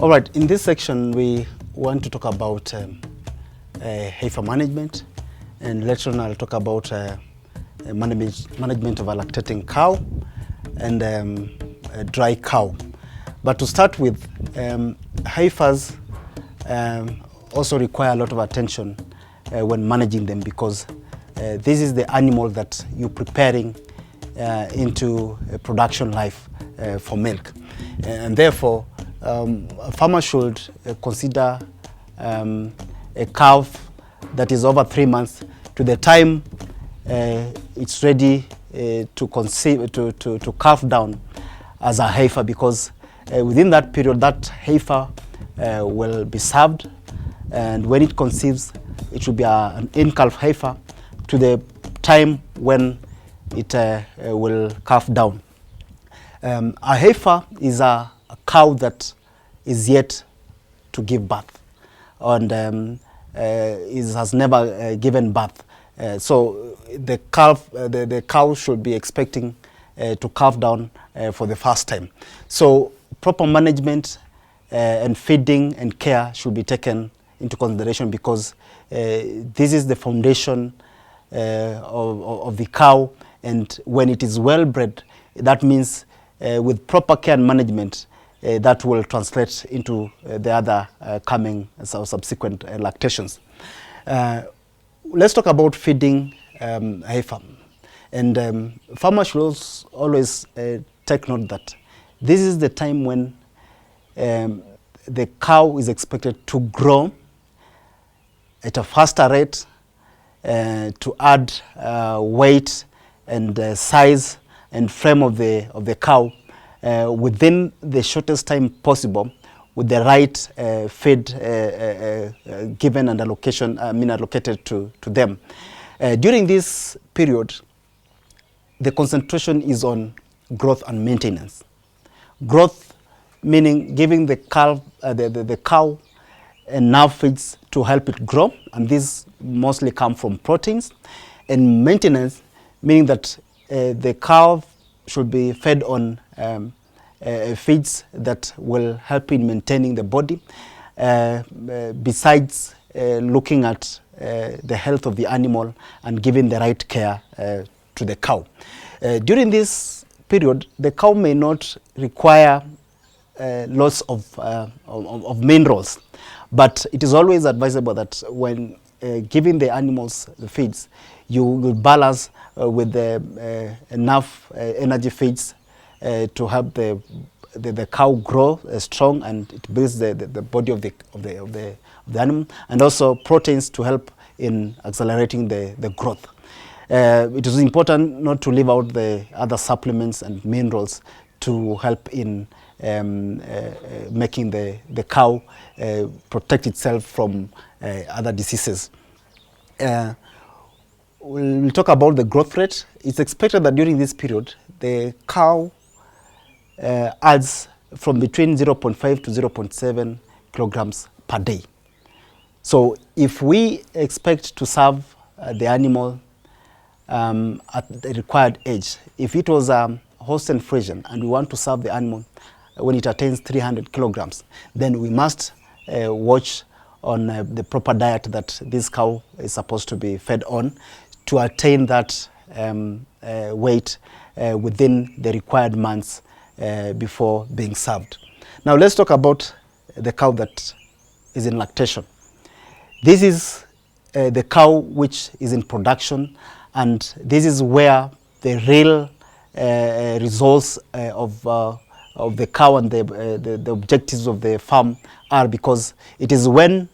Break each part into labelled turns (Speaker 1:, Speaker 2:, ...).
Speaker 1: All right, in this section we want to talk about heifer management, and later on I'll talk about management of a lactating cow and a dry cow. But to start with, heifers also require a lot of attention when managing them, because this is the animal that you're preparing into a production life for milk. And therefore, a farmer should consider a calf that is over 3 months to the time it's ready to conceive, to calf down as a heifer, because within that period, that heifer will be served, and when it conceives, it should be an in-calf heifer to the time when it will calf down. A heifer is a cow that is yet to give birth, and has never given birth. So the cow should be expecting to calf down for the first time. So proper management and feeding and care should be taken into consideration, because this is the foundation of the cow, and when it is well bred, that means with proper care and management, that will translate into the other coming subsequent lactations. Let's talk about feeding heifer. And farmers should always take note that this is the time when the cow is expected to grow at a faster rate, to add weight and size and frame of the cow within the shortest time possible, with the right feed given and allocated to them. During this period, the concentration is on growth and maintenance. Growth meaning giving the cow enough feeds to help it grow, and these mostly come from proteins. And maintenance meaning that the cow should be fed on feeds that will help in maintaining the body, besides looking at the health of the animal and giving the right care to the cow. During this period, the cow may not require lots of minerals, but it is always advisable that when giving the animals the feeds, you will balance with enough energy feeds to help the cow grow strong, and it builds the body of the animal, and also proteins to help in accelerating the growth. It is important not to leave out the other supplements and minerals to help in making the cow protect itself from other diseases. We'll talk about the growth rate. It's expected that during this period, the cow adds from between 0.5 to 0.7 kilograms per day. So if we expect to serve the animal at the required age, if it was a Holstein Friesian and we want to serve the animal when it attains 300 kilograms, then we must watch on the proper diet that this cow is supposed to be fed on to attain that weight within the required months before being served. Now let's talk about the cow that is in lactation. This is the cow which is in production, and this is where the real results of the cow and the objectives of the farm are, because it is when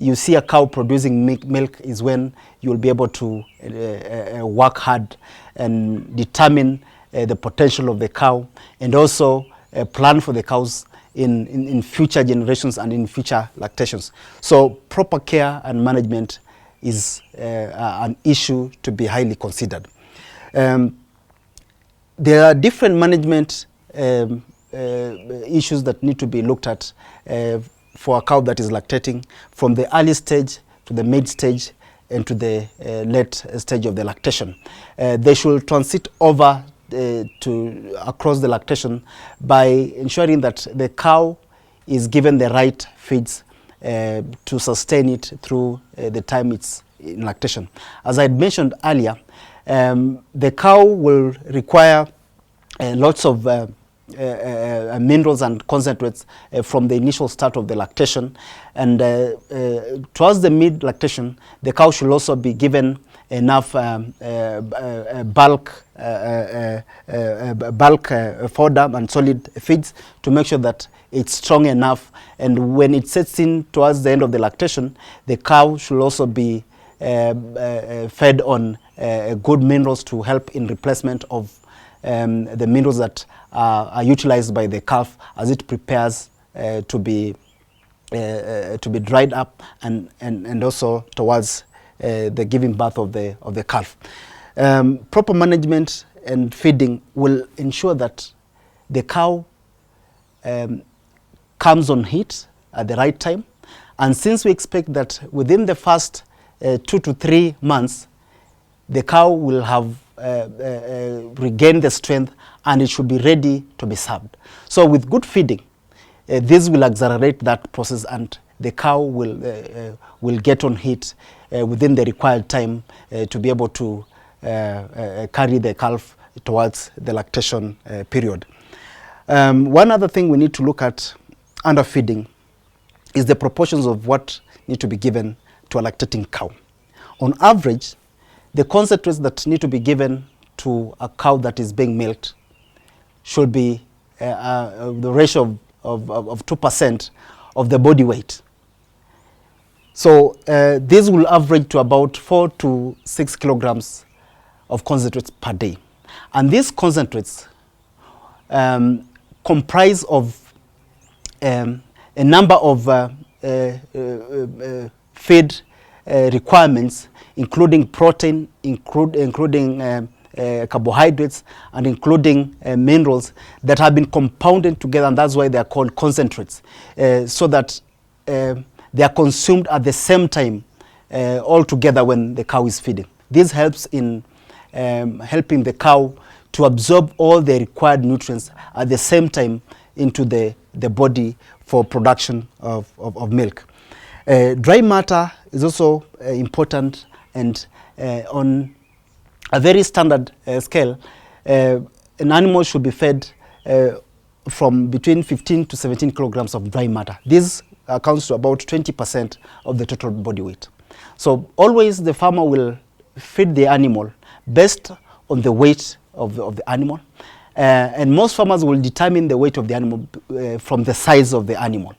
Speaker 1: you see a cow producing milk is when you will be able to work hard and determine the potential of the cow, and also plan for the cows in future generations and in future lactations. So proper care and management is an issue to be highly considered. There are different management issues that need to be looked at for a cow that is lactating, from the early stage to the mid stage and to the late stage of the lactation. They should transit over across the lactation by ensuring that the cow is given the right feeds to sustain it through the time it's in lactation. As I had mentioned earlier, the cow will require lots of minerals and concentrates from the initial start of the lactation, and towards the mid lactation the cow should also be given enough bulk fodder and solid feeds to make sure that it's strong enough, and when it sets in towards the end of the lactation, the cow should also be fed on good minerals to help in replacement of the minerals that are utilized by the calf as it prepares to be dried up and also towards the giving birth of the calf. Proper management and feeding will ensure that the cow comes on heat at the right time, and since we expect that within the first 2 to 3 months the cow will have regained the strength and it should be ready to be served. So with good feeding, this will accelerate that process, and the cow will get on heat within the required time to be able to carry the calf towards the lactation period. One other thing we need to look at under feeding is the proportions of what need to be given to a lactating cow. On average, the concentrates that need to be given to a cow that is being milked should be the ratio of 2% of the body weight. So this will average to about 4 to 6 kilograms of concentrates per day. And these concentrates comprise of a number of feed requirements, including protein, including carbohydrates, and including minerals that have been compounded together, and that's why they are called concentrates, so that they are consumed at the same time all together when the cow is feeding. This helps in helping the cow to absorb all the required nutrients at the same time into the body for production of milk. Dry matter is also important, and on a very standard scale, an animal should be fed from between 15 to 17 kilograms of dry matter. This accounts to about 20% of the total body weight. So always the farmer will feed the animal based on the weight of the animal, and most farmers will determine the weight of the animal from the size of the animal.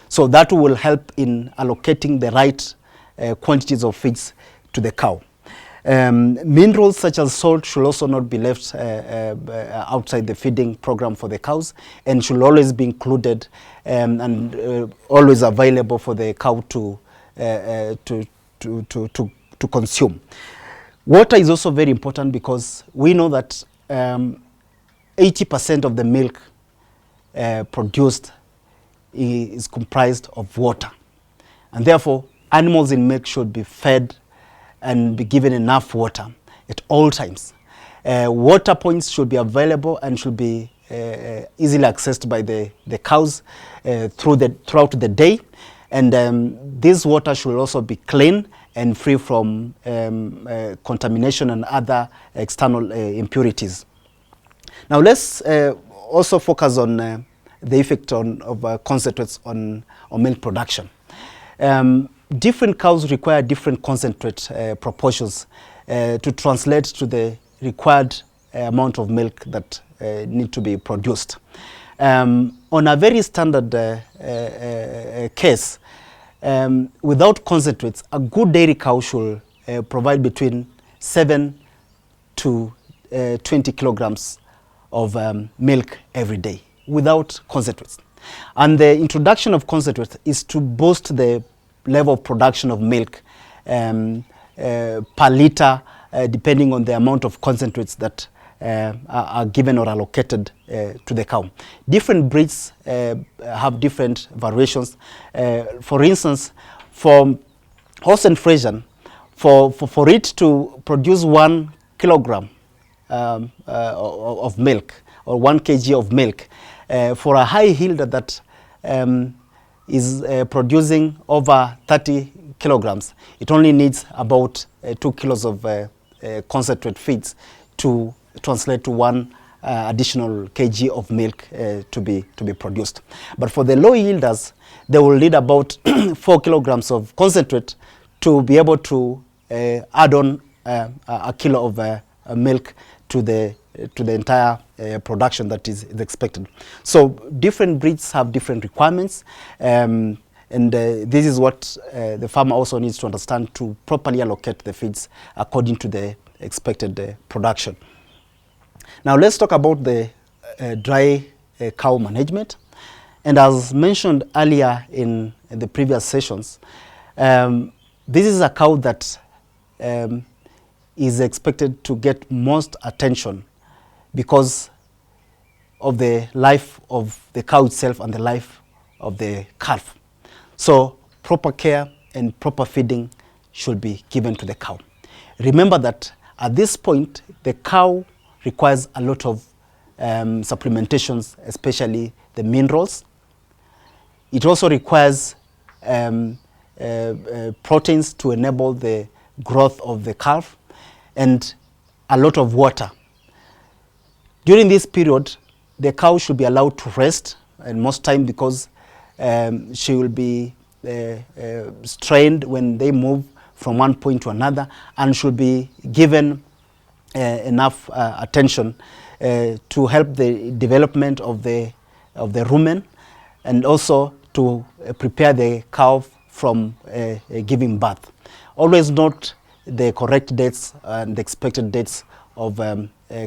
Speaker 1: So that will help in allocating the right quantities of feeds to the cow. Minerals such as salt should also not be left outside the feeding program for the cows, and should always be included and always available for the cow to consume. Water is also very important, because we know that 80% of the milk produced is comprised of water, and therefore animals in milk should be fed and be given enough water at all times. Water points should be available and should be easily accessed by the cows throughout the day, and this water should also be clean and free from contamination and other external impurities. Now let's also focus on the effect of concentrates on milk production. Different cows require different concentrate proportions to translate to the required amount of milk that need to be produced. On a very standard case, without concentrates, a good dairy cow should provide between 7 to 20 kilograms of milk every day without concentrates. And the introduction of concentrates is to boost the level of production of milk per liter, depending on the amount of concentrates that are given or allocated to the cow. Different breeds have different variations. For instance, for horse and Friesian, for it to produce 1 kilogram of milk, or 1 kg of milk, for a high yield that is producing over 30 kilograms, it only needs about 2 kilos of concentrate feeds to translate to 1 additional kg of milk to be produced. But for the low yielders, they will need about 4 kilograms of concentrate to be able to add on a kilo of milk to the entire production that is expected. So different breeds have different requirements, and this is what the farmer also needs to understand to properly allocate the feeds according to the expected production. Now let's talk about the dry cow management. And as mentioned earlier in the previous sessions, this is a cow that is expected to get most attention because of the life of the cow itself and the life of the calf. So proper care and proper feeding should be given to the cow. Remember that at this point, the cow requires a lot of supplementations, especially the minerals. It also requires proteins to enable the growth of the calf, and a lot of water. During this period, the cow should be allowed to rest, and most time because she will be strained when they move from one point to another, and should be given enough attention to help the development of the rumen, and also to prepare the cow from giving birth. Always note the correct dates and the expected dates of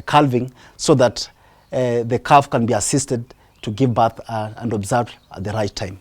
Speaker 1: calving, so that the calf can be assisted to give birth and observed at the right time.